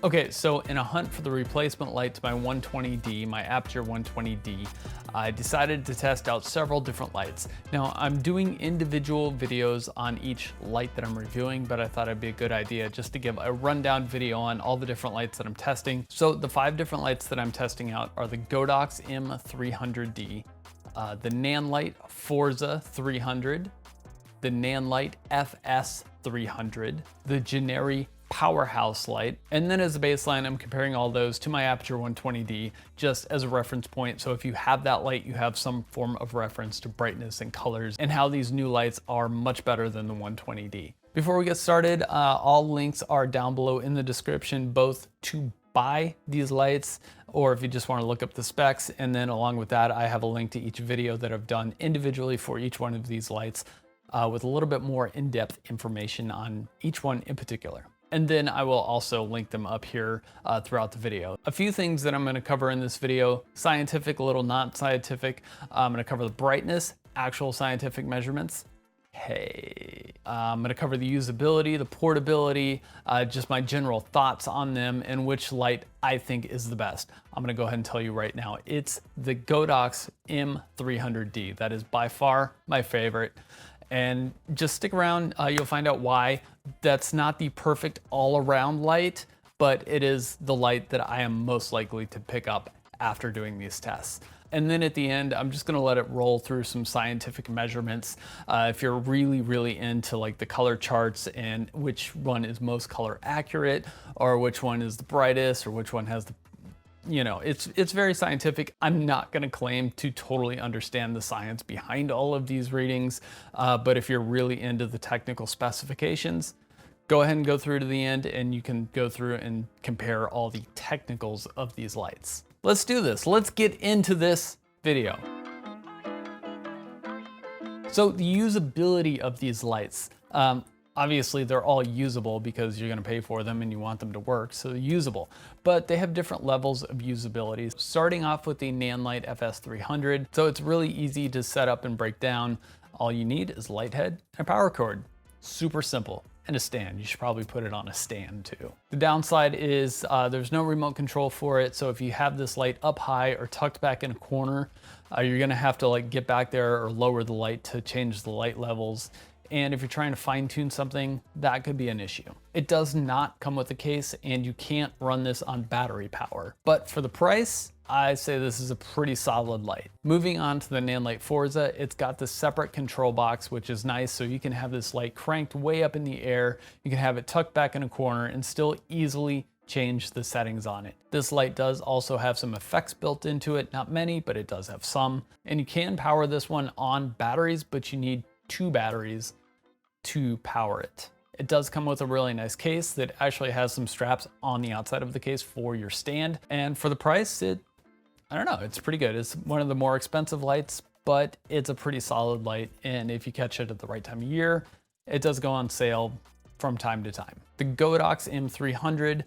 Okay, so in a hunt for the replacement light to my 120D, my Aperture 120D, I decided to test out several different lights. Now, I'm doing individual videos on each light that I'm reviewing, but I thought it'd be a good idea just to give a rundown video on all the different lights that I'm testing. So the 5 different lights that I'm testing out are the Godox M300D, the Nanlite Forza 300, the Nanlite FS 300, the Genaray Powerhouse light, and then as a baseline, I'm comparing all those to my Aperture 120D just as a reference point. So if you have that light, you have some form of reference to brightness and colors and how these new lights are much better than the 120D. Before we get started, all links are down below in the description, both to buy these lights or if you just want to look up the specs. And then along with that, I have a link to each video that I've done individually for each one of these lights with a little bit more in-depth information on each one in particular. And then I will also link them up here throughout the video. A few things that I'm gonna cover in this video, scientific, a little not scientific. I'm gonna cover the brightness, actual scientific measurements. I'm gonna cover the usability, the portability, just my general thoughts on them and which light I think is the best. I'm gonna go ahead and tell you right now, it's the Godox M300D. That is by far my favorite. And just stick around, you'll find out why. That's not the perfect all-around light, but it is the light that I am most likely to pick up after doing these tests. And then at the end, I'm just gonna let it roll through some scientific measurements. If you're really into like the color charts and which one is most color accurate, or which one is the brightest, or which one has the, you know, it's very scientific. I'm not gonna claim to totally understand the science behind all of these readings, but if you're really into the technical specifications, go ahead and go through to the end and you can go through and compare all the technicals of these lights. Let's do this. Let's get into this video. So the usability of these lights. Obviously, they're all usable because you're gonna pay for them and you want them to work, so they're usable. But they have different levels of usability. Starting off with the Nanlite FS300. So it's really easy to set up and break down. All you need is light head and a power cord. Super simple. And a stand. You should probably put it on a stand too. The downside is there's no remote control for it. So if you have this light up high or tucked back in a corner, you're gonna have to like get back there or lower the light to change the light levels. And if you're trying to fine tune something, that could be an issue. It does not come with a case and you can't run this on battery power. But for the price, I say this is a pretty solid light. Moving on to the Nanlite Forza, it's got this separate control box, which is nice. So you can have this light cranked way up in the air. You can have it tucked back in a corner and still easily change the settings on it. This light does also have some effects built into it. Not many, but it does have some. And you can power this one on batteries, but you need 2 batteries to power it. It does come with a really nice case that actually has some straps on the outside of the case for your stand. And for the price, I don't know, it's pretty good. It's one of the more expensive lights, but it's a pretty solid light. And if you catch it at the right time of year, it does go on sale from time to time. The Godox M300,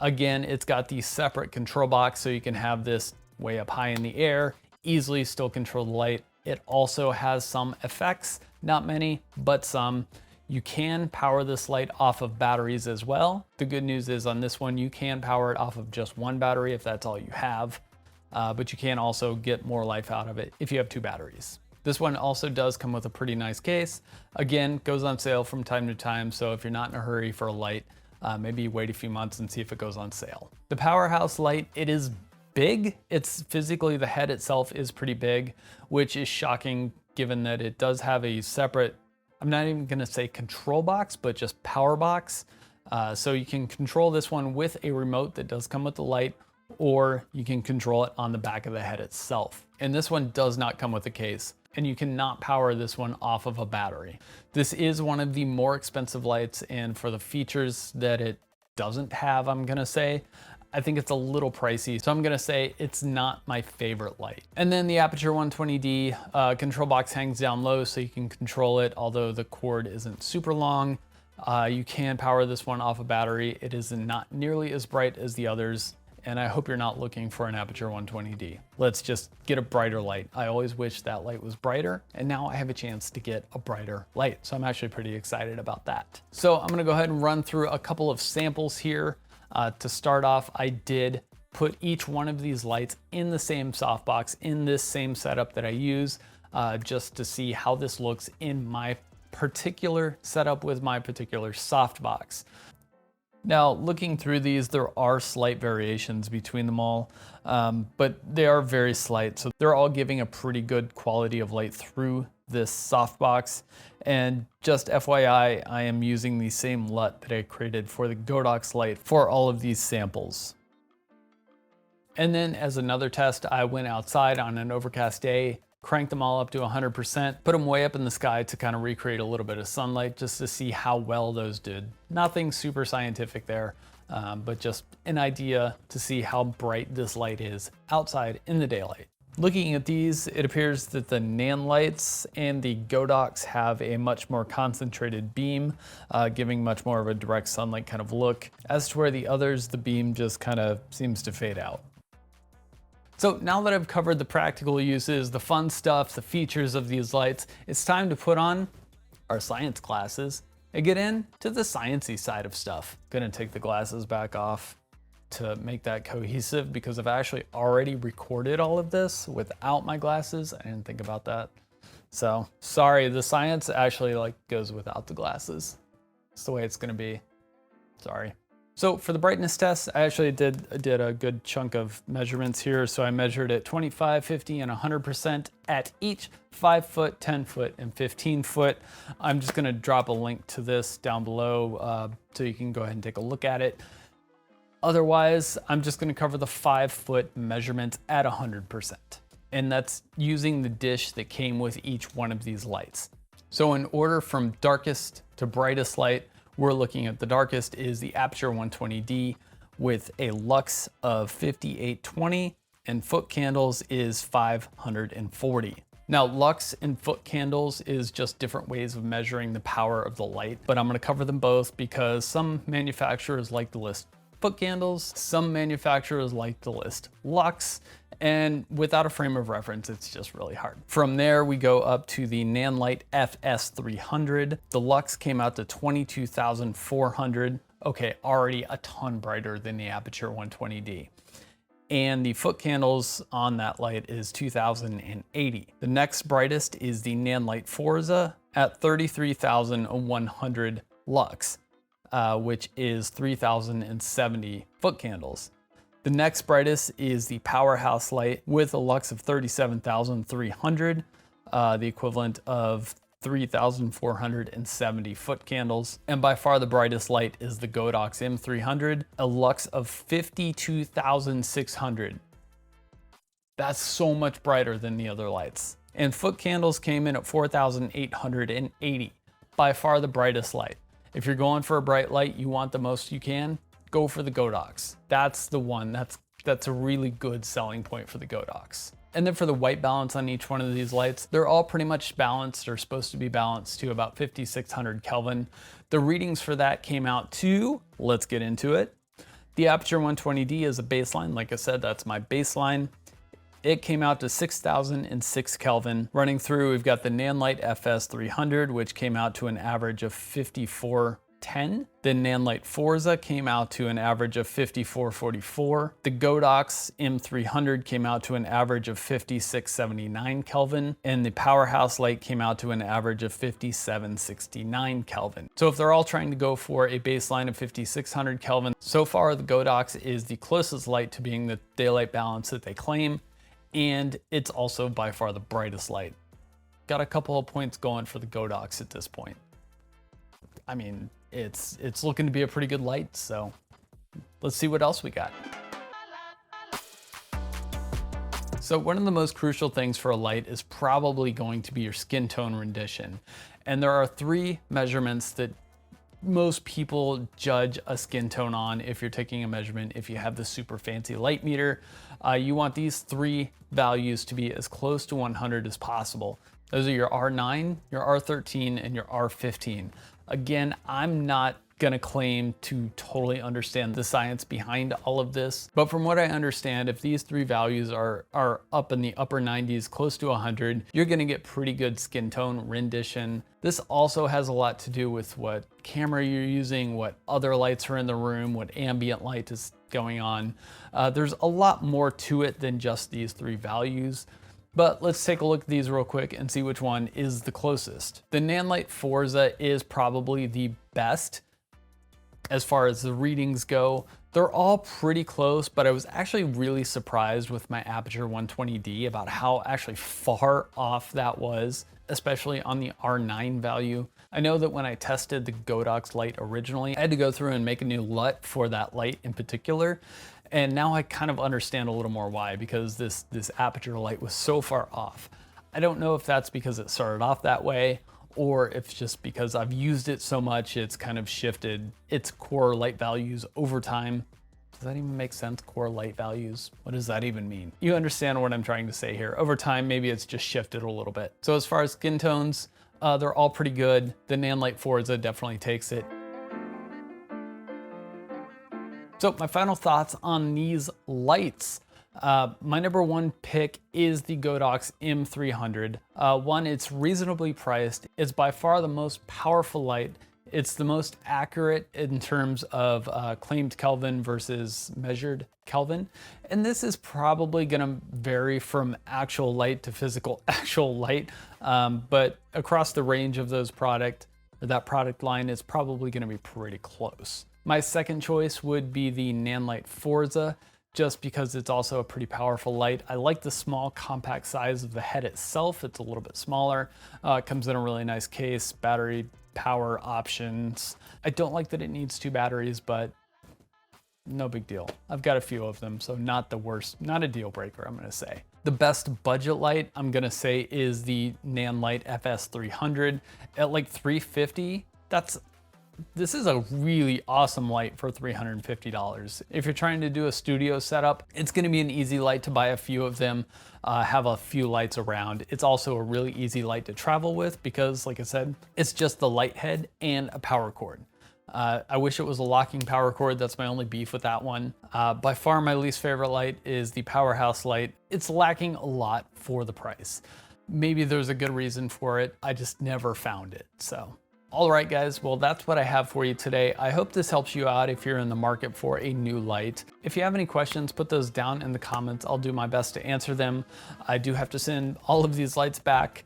again, it's got the separate control box so you can have this way up high in the air, easily still control the light. It also has some effects, not many, but some. You can power this light off of batteries as well. The good news is on this one, you can power it off of just 1 battery if that's all you have, but you can also get more life out of it if you have 2 batteries. This one also does come with a pretty nice case. Again, goes on sale from time to time, so if you're not in a hurry for a light, maybe wait a few months and see if it goes on sale. The Powerhouse light, it is big. It's physically, the head itself is pretty big, which is shocking given that it does have a separate, I'm not even gonna say control box, but just power box. So you can control this one with a remote that does come with the light, or you can control it on the back of the head itself. And this one does not come with a case, and you cannot power this one off of a battery. This is one of the more expensive lights, and for the features that it doesn't have, I'm gonna say, I think it's a little pricey, so I'm gonna say it's not my favorite light. And then the Aperture 120D control box hangs down low so you can control it, although the cord isn't super long. You can power this one off a battery. It is not nearly as bright as the others, and I hope you're not looking for an Aperture 120D. Let's just get a brighter light. I always wish that light was brighter, and now I have a chance to get a brighter light, so I'm actually pretty excited about that. So I'm gonna go ahead and run through a couple of samples here. To start off, I did put each one of these lights in the same softbox, in this same setup that I use, just to see how this looks in my particular setup with my particular softbox. Now, looking through these, there are slight variations between them all, but they are very slight. So they're all giving a pretty good quality of light through this softbox. And just FYI, I am using the same LUT that I created for the Godox light for all of these samples. And then as another test, I went outside on an overcast day, cranked them all up to 100%, put them way up in the sky to kind of recreate a little bit of sunlight just to see how well those did. Nothing super scientific there, but just an idea to see how bright this light is outside in the daylight. Looking at these, it appears that the Nanlites and the Godox have a much more concentrated beam, giving much more of a direct sunlight kind of look. As to where the others, the beam just kind of seems to fade out. So now that I've covered the practical uses, the fun stuff, the features of these lights, it's time to put on our science glasses and get into the sciencey side of stuff. Gonna take the glasses back off to make that cohesive because I've actually already recorded all of this without my glasses. I didn't think about that. So sorry, the science actually goes without the glasses. It's the way it's gonna be, sorry. So for the brightness test, I actually did a good chunk of measurements here. So I measured at 25, 50, and 100% at each 5 foot, 10 foot, and 15 foot. I'm just gonna drop a link to this down below so you can go ahead and take a look at it. Otherwise, I'm just gonna cover the 5 foot measurements at 100%. And that's using the dish that came with each one of these lights. So in order from darkest to brightest light, we're looking at the darkest is the Aperture 120D with a lux of 5820 and foot candles is 540. Now lux and foot candles is just different ways of measuring the power of the light, but I'm gonna cover them both because some manufacturers like to list foot candles, some manufacturers like to list lux, and without a frame of reference, it's just really hard. From there, we go up to the Nanlite FS300. The lux came out to 22,400. Okay, already a ton brighter than the Aperture 120D. And the foot candles on that light is 2,080. The next brightest is the Nanlite Forza at 33,100 lux, which is 3,070 foot candles. The next brightest is the Powerhouse light with a lux of 37,300, the equivalent of 3,470 foot candles. And by far the brightest light is the Godox M300, a lux of 52,600. That's so much brighter than the other lights. And foot candles came in at 4,880, by far the brightest light. If you're going for a bright light, you want the most you can, go for the Godox. That's the one, that's a really good selling point for the Godox. And then for the white balance on each one of these lights, they're all pretty much balanced or supposed to be balanced to about 5,600 Kelvin. The readings for that came out to, let's get into it. The Aperture 120D is a baseline. Like I said, that's my baseline. It came out to 6,006 Kelvin. Running through, we've got the Nanlite FS300, which came out to an average of 5410. The Nanlite Forza came out to an average of 5444. The Godox M300 came out to an average of 5679 Kelvin. And the Powerhouse light came out to an average of 5769 Kelvin. So if they're all trying to go for a baseline of 5600 Kelvin, so far the Godox is the closest light to being the daylight balance that they claim. And it's also by far the brightest light. Got a couple of points going for the Godox at this point. I mean, it's looking to be a pretty good light, so let's see what else we got. So one of the most crucial things for a light is probably going to be your skin tone rendition. And there are 3 measurements that most people judge a skin tone on if you're taking a measurement. If you have the super fancy light meter, you want these 3 values to be as close to 100 as possible. Those are your R9, your R13, and your R15. Again, I'm not gonna claim to totally understand the science behind all of this. But from what I understand, if these three values are up in the upper 90s, close to 100, you're gonna get pretty good skin tone rendition. This also has a lot to do with what camera you're using, what other lights are in the room, what ambient light is going on. There's a lot more to it than just these three values. But let's take a look at these real quick and see which one is the closest. The Nanlite Forza is probably the best as far as the readings go. They're all pretty close, but I was actually really surprised with my Aperture 120D about how actually far off that was, especially on the R9 value. I know that when I tested the Godox light originally, I had to go through and make a new LUT for that light in particular. And now I kind of understand a little more why, because this aperture light was so far off. I don't know if that's because it started off that way, or if just because I've used it so much, it's kind of shifted its core light values over time. Does that even make sense? Core light values? What does that even mean? You understand what I'm trying to say here. Over time, maybe it's just shifted a little bit. So as far as skin tones, they're all pretty good. The Nanlite Forza definitely takes it. So my final thoughts on these lights. My number one pick is the Godox M300. One, it's reasonably priced. It's by far the most powerful light. It's the most accurate in terms of claimed Kelvin versus measured Kelvin. And this is probably gonna vary from actual light to physical actual light. But across the range of those that product line, it's probably gonna be pretty close. My second choice would be the Nanlite Forza, just because it's also a pretty powerful light. I like the small compact size of the head itself. It's a little bit smaller. It comes in a really nice case, battery power options. I don't like that it needs 2 batteries, but no big deal. I've got a few of them, so not the worst, not a deal breaker, I'm gonna say. The best budget light, I'm gonna say, is the Nanlite FS300 at like $350. This is a really awesome light for $350. If you're trying to do a studio setup, it's gonna be an easy light to buy a few of them, have a few lights around. It's also a really easy light to travel with because, like I said, it's just the light head and a power cord. I wish it was a locking power cord. That's my only beef with that one. By far my least favorite light is the Powerhouse light. It's lacking a lot for the price. Maybe there's a good reason for it. I just never found it, so. All right, guys, well, that's what I have for you today. I hope this helps you out if you're in the market for a new light. If you have any questions, put those down in the comments. I'll do my best to answer them. I do have to send all of these lights back,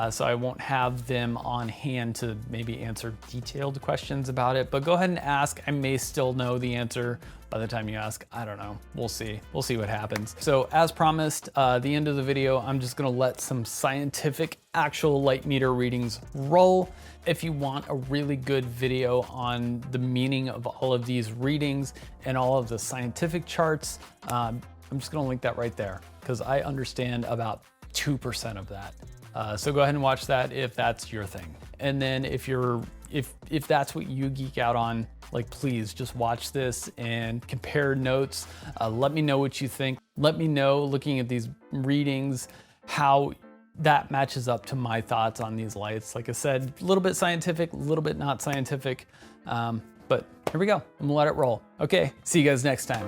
so I won't have them on hand to maybe answer detailed questions about it, but go ahead and ask. I may still know the answer by the time you ask. I don't know. We'll see. We'll see what happens. So as promised, the end of the video, I'm just gonna let some scientific actual light meter readings roll. If you want a really good video on the meaning of all of these readings and all of the scientific charts, I'm just gonna link that right there because I understand about 2% of that. So go ahead and watch that if that's your thing. And then if that's what you geek out on, like, please just watch this and compare notes. Let me know what you think. Let me know, looking at these readings, how that matches up to my thoughts on these lights. Like I said, a little bit scientific, a little bit not scientific, but here we go. I'm gonna let it roll. Okay, see you guys next time.